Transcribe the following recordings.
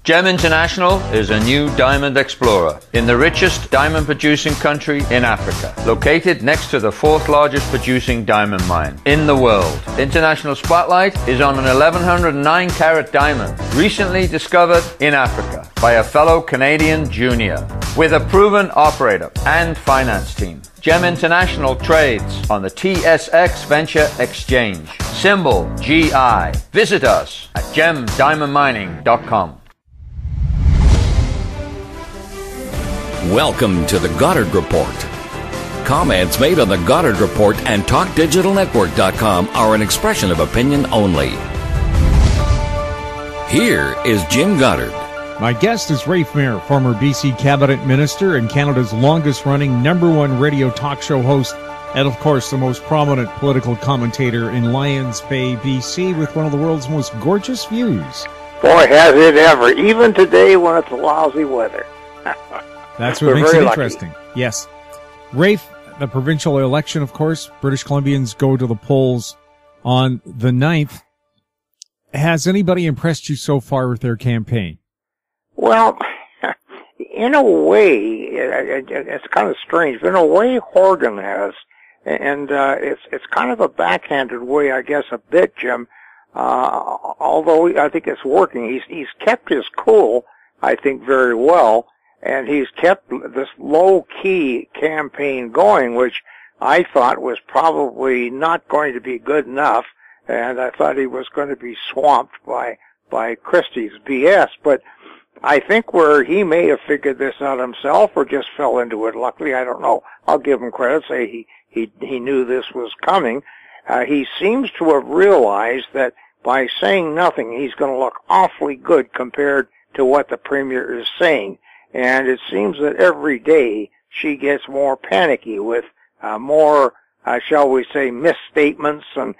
GEM International is a new diamond explorer in the richest diamond producing country in Africa, located next to the fourth largest producing diamond mine in the world. International Spotlight is on an 1109 carat diamond recently discovered in Africa by a fellow Canadian junior with a proven operator and finance team. GEM International trades on the TSX Venture Exchange, symbol GI. Visit us at gemdiamondmining.com. Welcome to the Goddard Report. Comments made on the Goddard Report and TalkDigitalNetwork.com are an expression of opinion only. Here is Jim Goddard. My guest is Rafe Mair, former BC Cabinet Minister and Canada's longest-running #1 radio talk show host, and of course the most prominent political commentator in Lions Bay, BC, with one of the world's most gorgeous views. Boy, has it ever, even today when it's lousy weather. That's what makes it interesting. Lucky. Yes. Rafe, the provincial election, of course, British Columbians go to the polls on the 9th. Has anybody impressed you so far with their campaign? Well, in a way, it's kind of strange, but in a way, Horgan has. And it's kind of a backhanded way, I guess, a bit, Jim. Although I think it's working. He's kept his cool, I think, very well. And he's kept this low-key campaign going, which I thought was probably not going to be good enough, and I thought he was going to be swamped by Christie's BS. But I think where he may have figured this out himself or just fell into it luckily, I don't know. I'll give him credit, say he knew this was coming. He seems to have realized that by saying nothing, he's going to look awfully good compared to what the Premier is saying. And it seems that every day she gets more panicky with more, shall we say, misstatements and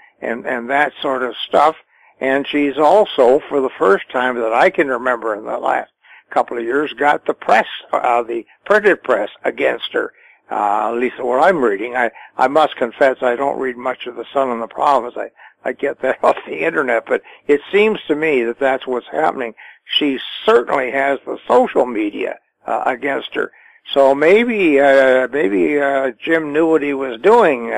that sort of stuff. And she's also, for the first time that I can remember in the last couple of years, got the press, the printed press against her. At least what I'm reading. I must confess I don't read much of the Sun and the Province. I get that off the internet, but it seems to me that that's what's happening. She certainly has the social media against her. So maybe Jim knew what he was doing,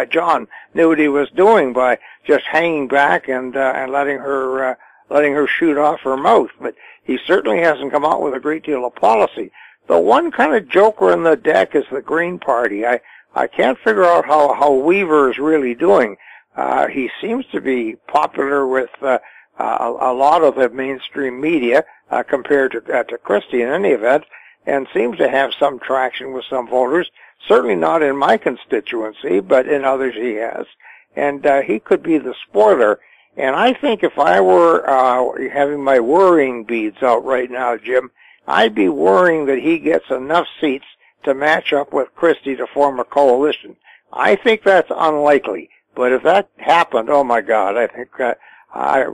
John knew what he was doing by just hanging back and letting her shoot off her mouth. But he certainly hasn't come out with a great deal of policy. The one kind of joker in the deck is the Green Party. I can't figure out how Weaver is really doing. He seems to be popular with a lot of the mainstream media compared to Christie in any event, and seems to have some traction with some voters. Certainly not in my constituency, but in others he has. And he could be the spoiler. And I think if I were having my worrying beads out right now, Jim, I'd be worrying that he gets enough seats to match up with Christie to form a coalition. I think that's unlikely. But if that happened, oh my God, I think I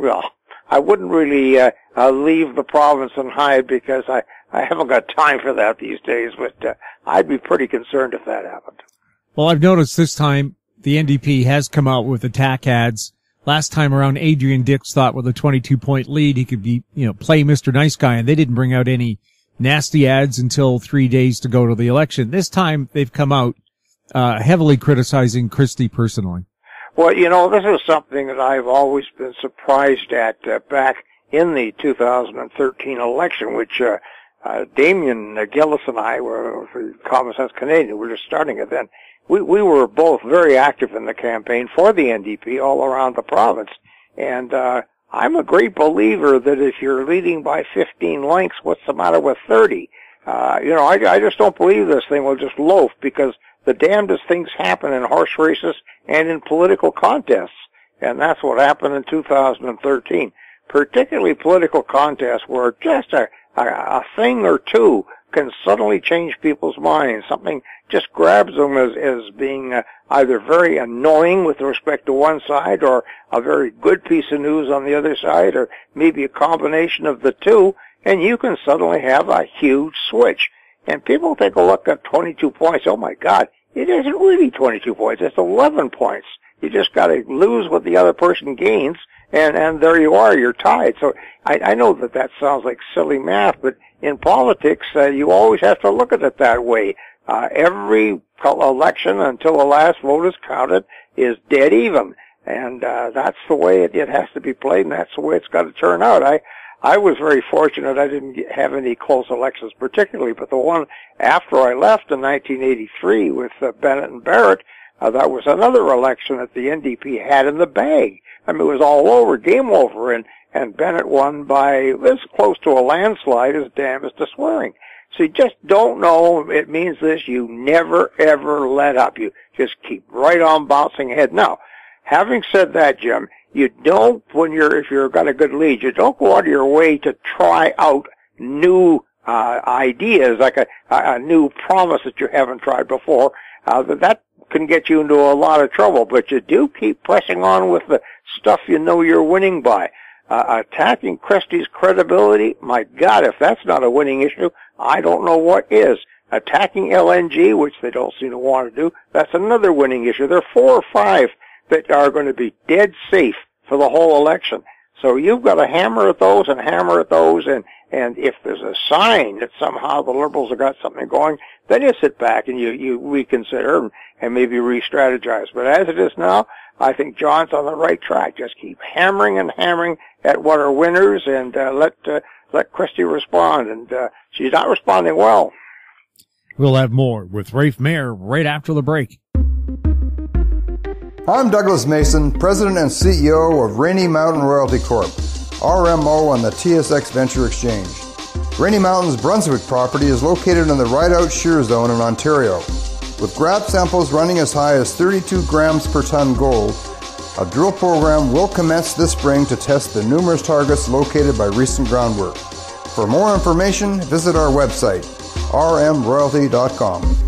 wouldn't really leave the province and hide because I haven't got time for that these days, but I'd be pretty concerned if that happened. Well, I've noticed this time the NDP has come out with attack ads. Last time around, Adrian Dix thought with a 22-point lead he could be, play Mr. Nice Guy, and they didn't bring out any nasty ads until 3 days to go to the election. This time they've come out heavily criticizing Christie personally. Well, this is something that I've always been surprised at back in the 2013 election, which Damien Gillis and I were, for Common Sense Canadian, we were just starting it then. We were both very active in the campaign for the NDP all around the province. And I'm a great believer that if you're leading by 15 lengths, what's the matter with 30? I just don't believe this thing will just loaf, because the damnedest things happen in horse races and in political contests. And that's what happened in 2013. Particularly political contests where just a thing or two can suddenly change people's minds. Something just grabs them as being either very annoying with respect to one side or a very good piece of news on the other side, or maybe a combination of the two, and you can suddenly have a huge switch. And people take a look at 22 points. Oh my God, it isn't really 22 points. It's 11 points. You just got to lose what the other person gains, and there you are, you're tied. So I know that sounds like silly math, but in politics, you always have to look at it that way. Every election until the last vote is counted is dead even. And that's the way it has to be played, and that's the way it's got to turn out. I was very fortunate. I didn't have any close elections particularly, but the one after I left in 1983 with Bennett and Barrett, that was another election that the NDP had in the bag. I mean, it was all over, game over, and Bennett won by, it was close to a landslide, as damn as to swearing. So you just don't know. It means this: you never ever let up. You just keep right on bouncing ahead. Now, having said that, Jim, you don't, if you've got a good lead, you don't go out of your way to try out new ideas, like a new promise that you haven't tried before. That can get you into a lot of trouble, but you do keep pressing on with the stuff you know you're winning by. Attacking Christie's credibility, my God, if that's not a winning issue, I don't know what is. Attacking LNG, which they don't seem to want to do, that's another winning issue. There are 4 or 5 that are going to be dead safe for the whole election. So you've got to hammer at those, and if there's a sign that somehow the Liberals have got something going, then you sit back and you reconsider and maybe re-strategize. But as it is now, I think John's on the right track. Just keep hammering and hammering at what are winners, and let Christie respond. And she's not responding well. We'll have more with Rafe Mair right after the break. I'm Douglas Mason, President and CEO of Rainy Mountain Royalty Corp., RMO on the TSX Venture Exchange. Rainy Mountain's Brunswick property is located in the Rideout Shear Zone in Ontario. With grab samples running as high as 32 grams per ton gold, a drill program will commence this spring to test the numerous targets located by recent groundwork. For more information, visit our website, rmroyalty.com.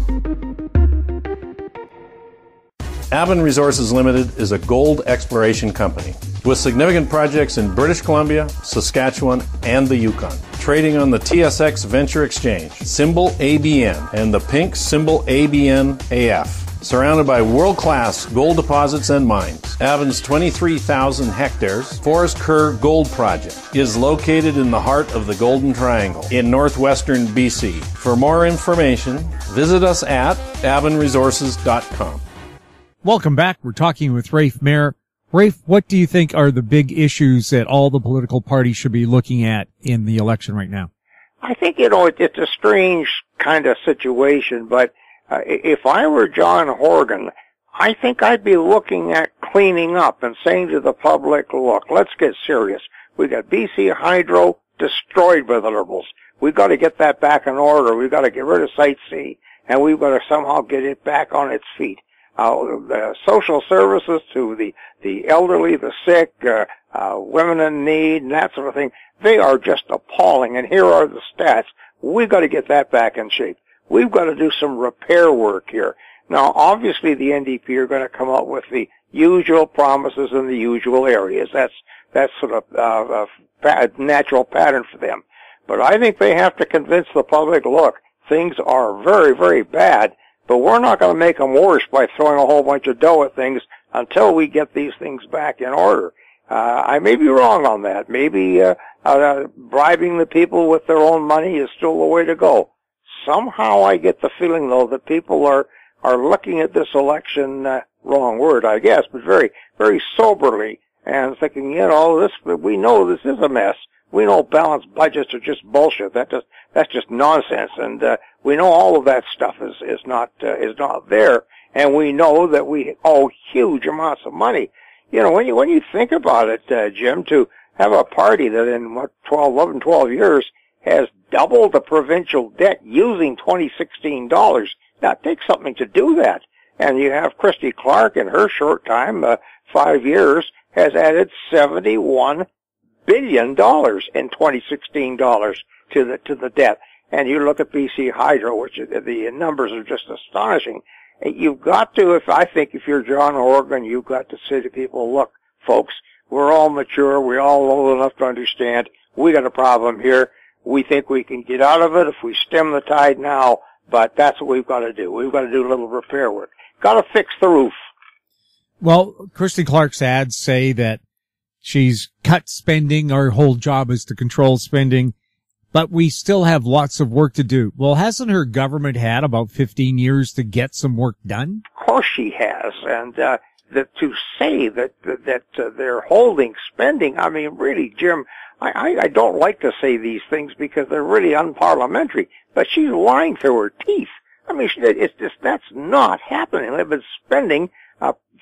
Avon Resources Limited is a gold exploration company with significant projects in British Columbia, Saskatchewan, and the Yukon. Trading on the TSX Venture Exchange, symbol ABN, and the pink symbol ABN-AF. Surrounded by world-class gold deposits and mines, Avon's 23,000 hectares Forest Kerr Gold Project is located in the heart of the Golden Triangle in northwestern BC. For more information, visit us at avonresources.com. Welcome back. We're talking with Rafe Mair. Rafe, what do you think are the big issues that all the political parties should be looking at in the election right now? I think, it's a strange kind of situation, but if I were John Horgan, I think I'd be looking at cleaning up and saying to the public, look, let's get serious. We got BC Hydro destroyed by the Liberals. We've got to get that back in order. We've got to get rid of Site C, and we've got to somehow get it back on its feet. The social services to the elderly, the sick, women in need, and that sort of thing, they are just appalling. And here are the stats. We've got to get that back in shape. We've got to do some repair work here. Now, obviously, the NDP are going to come up with the usual promises in the usual areas. That's sort of a natural pattern for them. But I think they have to convince the public, look, things are very, very bad, but we're not going to make them worse by throwing a whole bunch of dough at things until we get these things back in order. I may be wrong on that. Maybe bribing the people with their own money is still the way to go. Somehow I get the feeling, though, that people are looking at this election, wrong word, I guess, but very, very soberly, and thinking, we know this is a mess. We know balanced budgets are just bullshit. That's just nonsense, and we know all of that stuff is not there, and we know that we owe huge amounts of money. When you think about it, Jim, to have a party that in 11, 12 years has doubled the provincial debt using 2016 dollars. Now, it takes something to do that. And you have Christy Clark in her short time, 5 years, has added $71 billion in 2016 dollars to the debt. And you look at BC Hydro, which the numbers are just astonishing. You've got to, if you're John Horgan, you've got to say to people, look, folks, we're all mature, we're all old enough to understand, we got a problem here. We think we can get out of it if we stem the tide now, but that's what we've got to do. We've got to do a little repair work. Got to fix the roof. Well, Christy Clark's ads say that She's cut spending. Our whole job is to control spending, but we still have lots of work to do. Well, hasn't her government had about 15 years to get some work done? Of course she has. And to say that they're holding spending, I mean, really, Jim, I don't like to say these things because they're really unparliamentary, but she's lying through her teeth. I mean, that's not happening. They've been spending,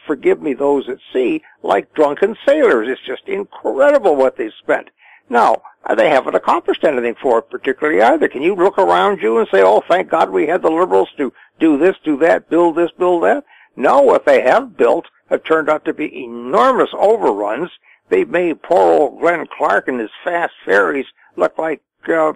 forgive me those at sea, like drunken sailors. It's just incredible what they've spent. Now, they haven't accomplished anything for it particularly either. Can you look around you and say, oh, thank God we had the Liberals to do this, do that, build this, build that? No, what they have built have turned out to be enormous overruns. They've made poor old Glenn Clark and his fast ferries look like, I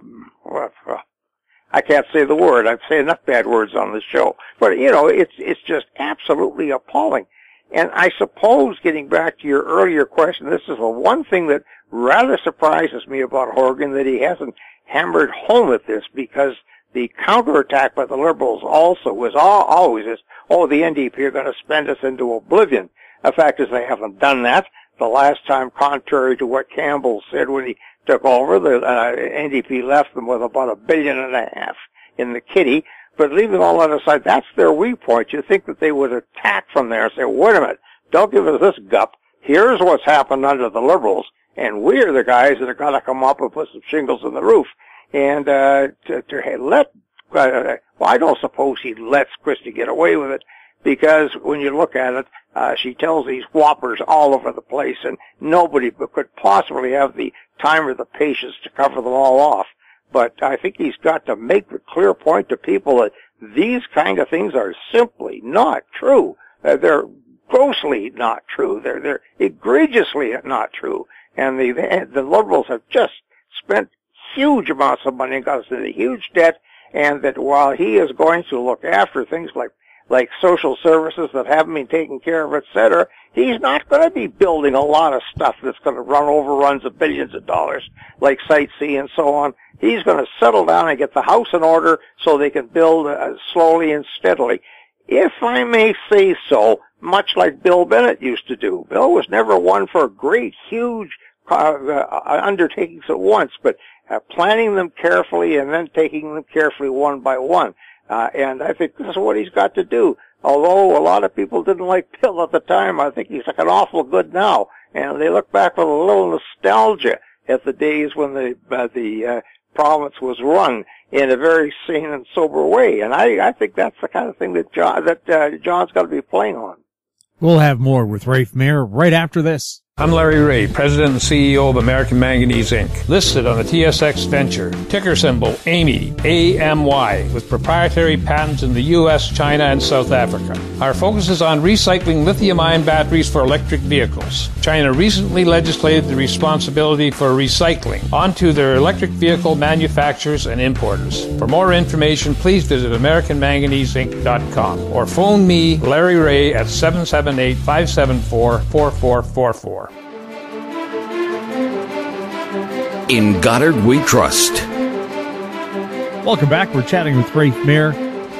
can't say the word. I've said enough bad words on this show. But, you know, it's just absolutely appalling. And I suppose, getting back to your earlier question, this is the one thing that rather surprises me about Horgan, that he hasn't hammered home at this, because the counterattack by the Liberals also was always this, oh, the NDP are going to spend us into oblivion. The fact is they haven't done that. The last time, contrary to what Campbell said when he took over, the NDP left them with about $1.5 billion in the kitty. But leaving all that aside, that's their weak point. You think that they would attack from there and say, wait a minute, don't give us this gup. Here's what's happened under the Liberals, and we're the guys that are going to come up and put some shingles in the roof. And I don't suppose he lets Christie get away with it, because when you look at it, she tells these whoppers all over the place, and nobody could possibly have the time or the patience to cover them all off. But I think he's got to make the clear point to people that these kind of things are simply not true. They're grossly not true. They're egregiously not true. And the Liberals have just spent huge amounts of money and got us into huge debt, and that while he is going to look after things like social services that haven't been taken care of, etc., he's not going to be building a lot of stuff that's going to run overruns of billions of dollars, like Site C and so on. He's going to settle down and get the house in order so they can build slowly and steadily. If I may say so, much like Bill Bennett used to do. Bill was never one for great, huge undertakings at once, but planning them carefully and then taking them carefully one by one. And I think this is what he's got to do. Although a lot of people didn't like Bill at the time, I think he's looking awful good now. And they look back with a little nostalgia at the days when the province was run in a very sane and sober way. And I think that's the kind of thing that John's got to be playing on. We'll have more with Rafe Mair right after this. I'm Larry Ray, President and CEO of American Manganese, Inc., listed on the TSX Venture, ticker symbol AMY, A-M-Y, with proprietary patents in the U.S., China, and South Africa. Our focus is on recycling lithium-ion batteries for electric vehicles. China recently legislated the responsibility for recycling onto their electric vehicle manufacturers and importers. For more information, please visit AmericanManganeseInc.com or phone me, Larry Ray, at 778-574-4444. In Goddard we trust. Welcome back. We're chatting with Rafe Mair.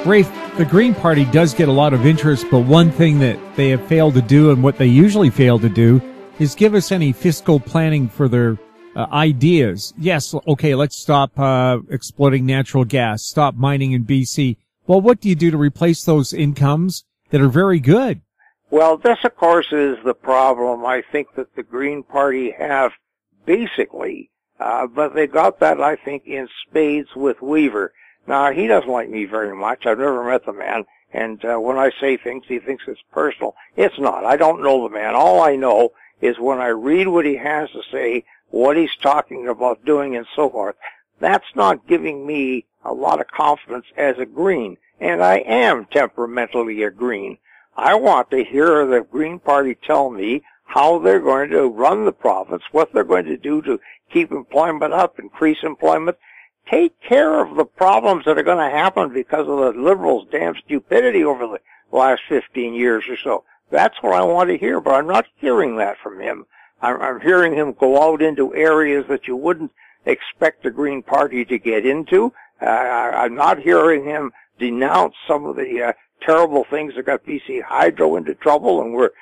Rafe, the Green Party does get a lot of interest, but one thing that they have failed to do, and what they usually fail to do, is give us any fiscal planning for their ideas. Yes, okay, let's stop exploiting natural gas, stop mining in BC. Well, what do you do to replace those incomes that are very good? Well, this, of course, is the problem I think that the Green Party have, basically. But they got that, I think, in spades with Weaver. Now, he doesn't like me very much. I've never met the man. And when I say things, he thinks it's personal. It's not. I don't know the man. All I know is when I read what he has to say, what he's talking about doing and so forth, that's not giving me a lot of confidence as a Green. And I am temperamentally a Green. I want to hear the Green Party tell me how they're going to run the province, what they're going to do to keep employment up, increase employment, take care of the problems that are going to happen because of the Liberals' damn stupidity over the last 15 years or so. That's what I want to hear, but I'm not hearing that from him. I'm hearing him go out into areas that you wouldn't expect the Green Party to get into. I'm not hearing him denounce some of the terrible things that got BC Hydro into trouble and were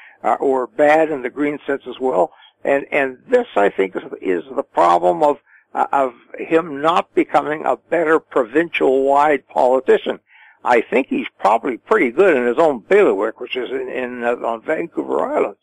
bad in the Green sense as well. And this, I think, is the problem of him not becoming a better provincial-wide politician. I think he's probably pretty good in his own bailiwick, which is on Vancouver Island.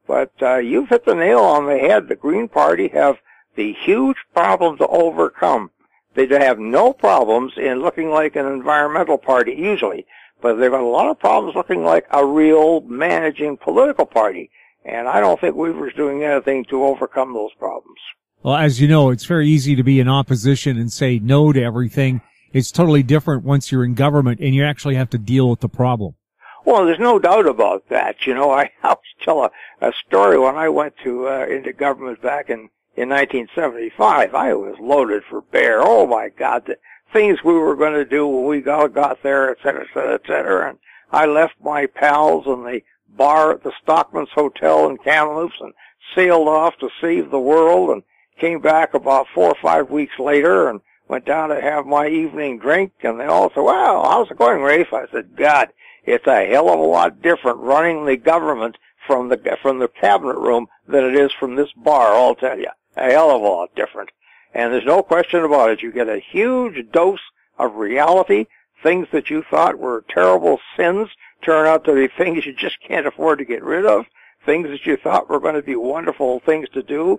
But you've hit the nail on the head. The Green Party have the huge problem to overcome. They have no problems in looking like an environmental party usually, but they've got a lot of problems looking like a real managing political party. And I don't think Weaver's doing anything to overcome those problems. Well, as you know, it's very easy to be in opposition and say no to everything. It's totally different once you're in government and you actually have to deal with the problem. Well, there's no doubt about that. You know, I always tell a story when I went into government back in 1975. I was loaded for bear. Oh my God, the things we were going to do when we got there, et cetera, et cetera, et cetera. And I left my pals in the bar at the Stockman's Hotel in Kamloops and sailed off to save the world and came back about 4 or 5 weeks later and went down to have my evening drink. And they all said, "Well, how's it going, Rafe?" I said, "God, it's a hell of a lot different running the government from the cabinet room than it is from this bar, I'll tell you. A hell of a lot different." And there's no question about it. You get a huge dose of reality. Things that you thought were terrible sins turn out to be things you just can't afford to get rid of. Things that you thought were going to be wonderful things to do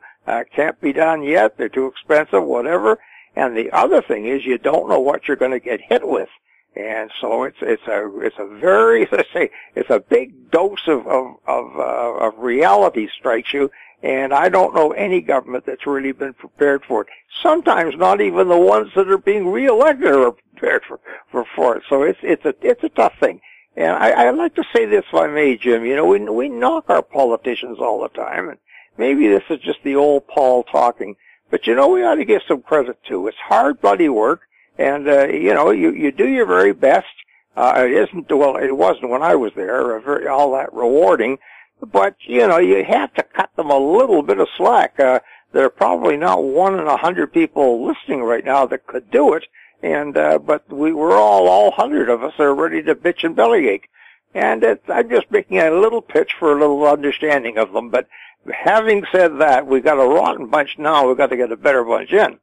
can't be done yet. They're too expensive, whatever. And the other thing is you don't know what you're going to get hit with. And so it's a very, let's say, it's a big dose of reality strikes you. And I don't know any government that's really been prepared for it. Sometimes not even the ones that are being reelected are prepared for it. So it's a tough thing. And I'd like to say this, if I may, Jim. You know, we knock our politicians all the time, and maybe this is just the old Paul talking. But you know, we ought to give some credit too. It's hard, bloody work, and you know, you do your very best. It wasn't when I was there, all that rewarding. But, you know, you have to cut them a little bit of slack. There are probably not 1 in 100 people listening right now that could do it. And, but we're all 100 of us are ready to bitch and bellyache. And I'm just making a little pitch for a little understanding of them. But having said that, we got a rotten bunch now. We've got to get a better bunch in.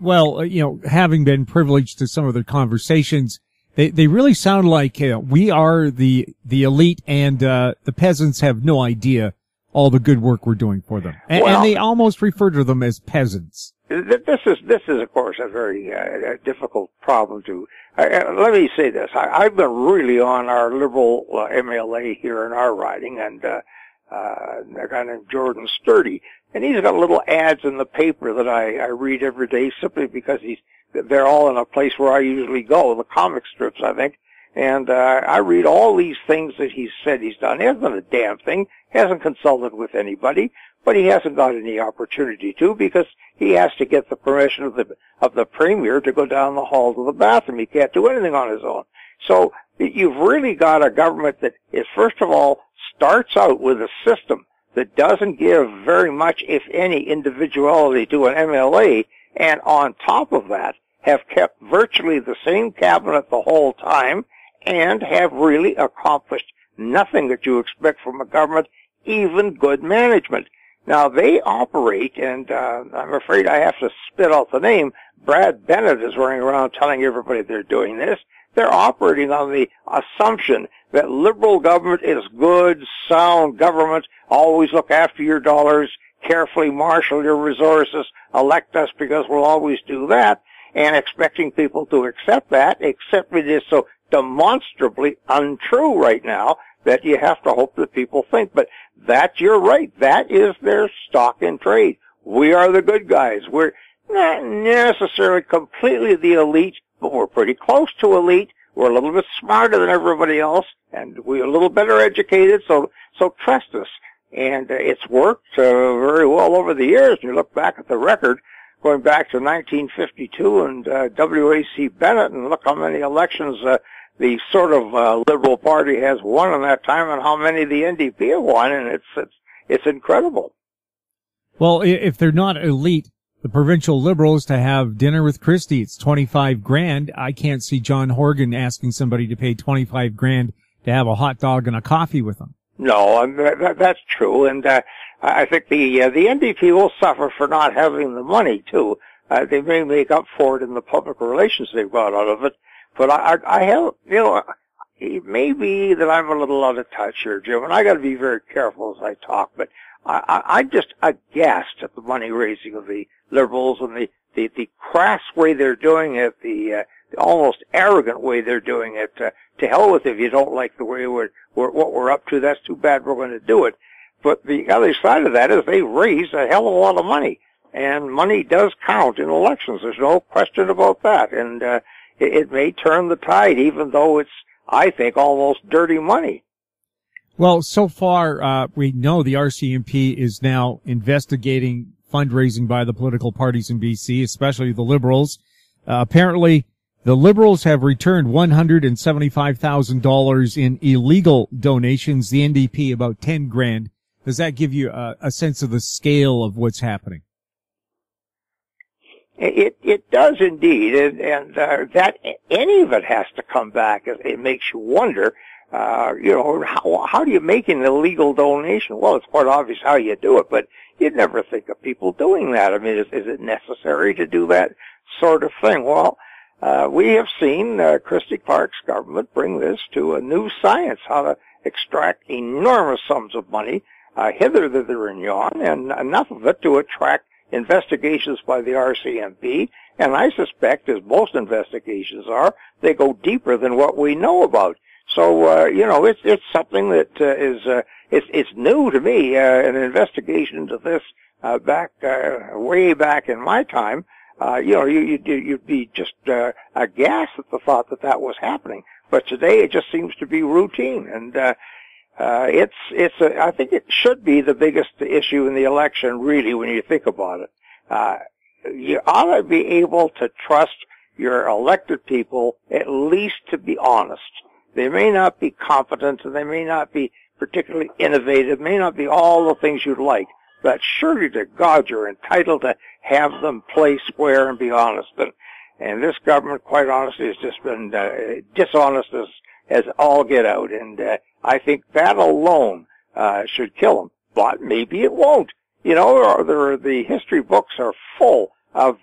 Well, you know, having been privileged to some of the conversations, they really sound like we are the elite, and the peasants have no idea all the good work we're doing for them, and they almost refer to them as peasants. This is of course a very difficult problem to. Let me say this: I've been really on our Liberal MLA here in our riding, and a guy named Jordan Sturdy, and he's got little ads in the paper that I read every day simply because they're all in a place where I usually go, the comic strips, I think. And I read all these things that he's said he's done. He hasn't done a damn thing, hasn't consulted with anybody, but he hasn't got any opportunity to because he has to get the permission of the Premier to go down the hall to the bathroom. He can't do anything on his own. So you've really got a government that is, first of all, starts out with a system that doesn't give very much, if any, individuality to an MLA, and on top of that, have kept virtually the same cabinet the whole time, and have really accomplished nothing that you expect from a government, even good management. Now, they operate, and I'm afraid I have to spit out the name, Brad Bennett is running around telling everybody they're doing this. They're operating on the assumption that Liberal government is good, sound government, always look after your dollars, carefully marshal your resources, elect us because we'll always do that, and expecting people to accept that, except it is so demonstrably untrue right now that you have to hope that people think. But you're right, that is their stock in trade. We are the good guys. We're not necessarily completely the elite, but we're pretty close to elite. We're a little bit smarter than everybody else, and we're a little better educated, so trust us. And it's worked very well over the years. You look back at the record, going back to 1952 and W.A.C. Bennett, and look how many elections the sort of Liberal Party has won in that time, and how many the NDP have won, and it's incredible. Well, if they're not elite, the provincial Liberals to have dinner with Christie, it's $25,000. I can't see John Horgan asking somebody to pay $25,000 to have a hot dog and a coffee with them. No, that's true, and I think the NDP will suffer for not having the money too. They may make up for it in the public relations they've got out of it, but I have, it may be that I'm a little out of touch here, Jim, and I got to be very careful as I talk. But I'm just aghast at the money raising of the Liberals and the crass way they're doing it, the almost arrogant way they're doing it. To hell with it if you don't like the way what we're up to. That's too bad. We're going to do it. But the other side of that is they raise a hell of a lot of money, and money does count in elections. There's no question about that. And it may turn the tide, even though it's, I think, almost dirty money. Well, so far, we know the RCMP is now investigating fundraising by the political parties in BC, especially the Liberals. Apparently, the Liberals have returned $175,000 in illegal donations. The NDP about 10 grand. Does that give you a sense of the scale of what's happening? It does indeed, and that any of it has to come back. It makes you wonder. How do you make an illegal donation? Well, it's quite obvious how you do it, but you'd never think of people doing that. I mean, is it necessary to do that sort of thing? Well, we have seen Christy Clark's government bring this to a new science, how to extract enormous sums of money hither, thither, and yon, and enough of it to attract investigations by the RCMP. And I suspect, as most investigations are, they go deeper than what we know about. So, it's something that it's new to me, an investigation into this way back in my time. You'd be just aghast at the thought that was happening. But today it just seems to be routine, and I think it should be the biggest issue in the election, really, when you think about it. You ought to be able to trust your elected people at least to be honest. They may not be competent, and they may not be particularly innovative, may not be all the things you'd like, but surely to God you're entitled to have them play square and be honest. And this government, quite honestly, has just been dishonest as all get out. And I think that alone should kill them. But maybe it won't. The history books are full of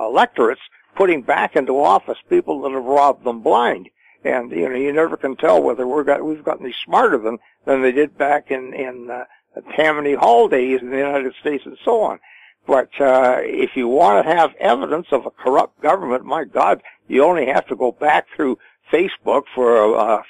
electorates putting back into office people that have robbed them blind. And you never can tell whether we've gotten any smarter than they did back in Tammany Hall days in the United States and so on. But if you want to have evidence of a corrupt government, my God, you only have to go back through Facebook for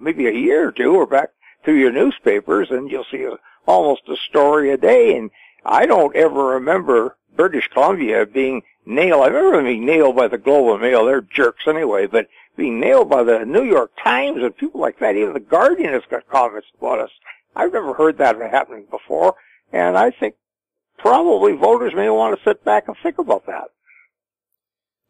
maybe a year or two, or back through your newspapers, and you'll see almost a story a day. And I don't ever remember British Columbia being nailed. I remember being nailed by the Globe and Mail. They're jerks anyway, but being nailed by the New York Times and people like that. Even the Guardian has got comments about us. I've never heard that happening before, and I think probably voters may want to sit back and think about that.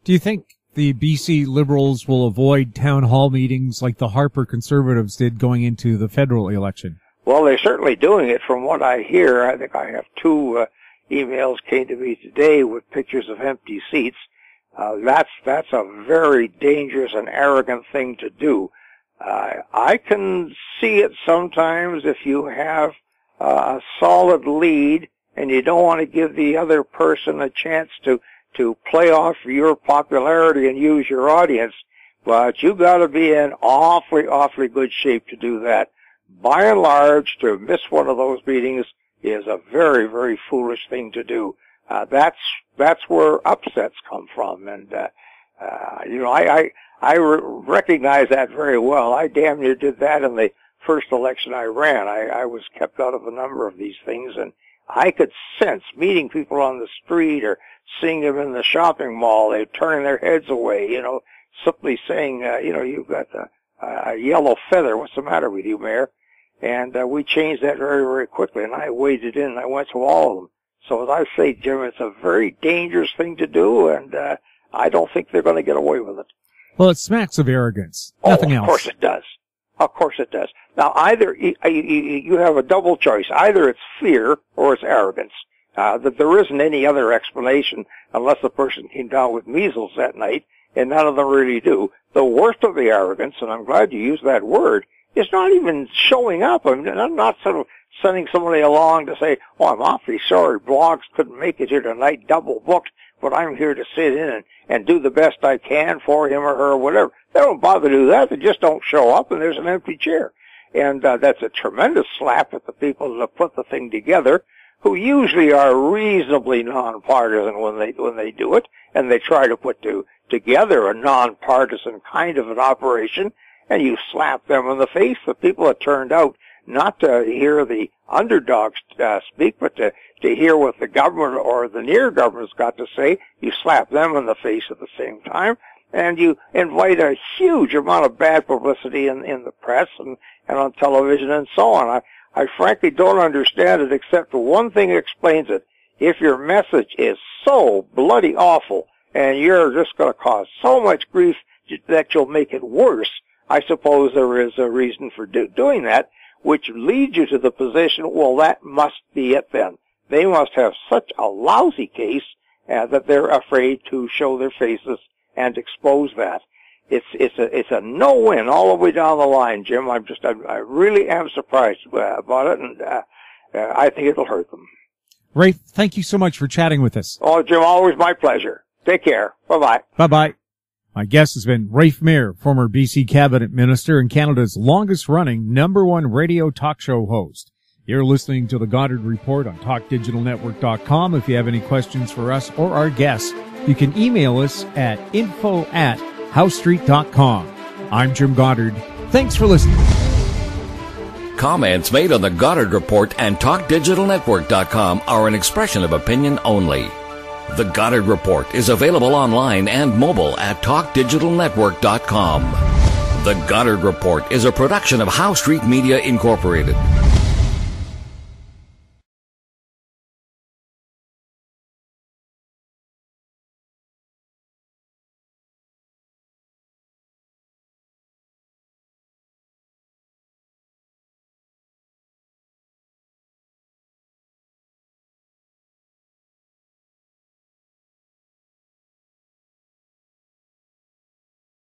Do you think the BC Liberals will avoid town hall meetings like the Harper Conservatives did going into the federal election? Well, they're certainly doing it from what I hear. I think I have two emails came to me today with pictures of empty seats. That's a very dangerous and arrogant thing to do. I can see it sometimes if you have a solid lead and you don't want to give the other person a chance to play off your popularity and use your audience. But you got to be in awfully good shape to do that. By and large, to miss one of those meetings is a very, very foolish thing to do. That's where upsets come from, and I recognize that very well. I damn near did that in the first election I ran. I was kept out of a number of these things, and I could sense meeting people on the street or seeing them in the shopping mall, they're turning their heads away, simply saying, you've got a yellow feather. What's the matter with you, Mayor? And we changed that very, very quickly, and I waded in and I went to all of them. So as I say, Jim, it's a very dangerous thing to do, and I don't think they're going to get away with it. Well, it smacks of arrogance. Nothing else. Of course it does. Of course it does. Now, either you have a double choice. Either it's fear or it's arrogance. That there isn't any other explanation unless the person came down with measles that night, and none of them really do. The worst of the arrogance, and I'm glad you used that word, is not even showing up. I'm not sort of sending somebody along to say, oh, I'm awfully sorry, Blogs couldn't make it here tonight, double booked, but I'm here to sit in and do the best I can for him or her or whatever. They don't bother to do that. They just don't show up, and there's an empty chair. And that's a tremendous slap at the people that put the thing together, who usually are reasonably nonpartisan when they do it, and they try to put together a nonpartisan kind of an operation, and you slap them in the face. The people that turned out not to hear the underdogs speak, but to hear what the government or the near government's got to say, you slap them in the face at the same time, and you invite a huge amount of bad publicity in the press and on television and so on. I frankly don't understand it, except one thing explains it. If your message is so bloody awful and you're just going to cause so much grief that you'll make it worse, I suppose there is a reason for doing that, which leads you to the position, well, that must be it then. They must have such a lousy case that they're afraid to show their faces and expose that. It's a no-win all the way down the line, Jim. I really am surprised about it, and I think it'll hurt them. Rafe, thank you so much for chatting with us. Oh, Jim, always my pleasure. Take care. Bye-bye. Bye-bye. My guest has been Rafe Mair, former BC Cabinet Minister and Canada's longest-running #1 radio talk show host. You're listening to the Goddard Report on TalkDigitalNetwork.com. If you have any questions for us or our guests, you can email us at info@HowStreet.com. I'm Jim Goddard. Thanks for listening. Comments made on the Goddard Report and TalkDigitalNetwork.com are an expression of opinion only. The Goddard Report is available online and mobile at TalkDigitalNetwork.com. The Goddard Report is a production of How Street Media Incorporated.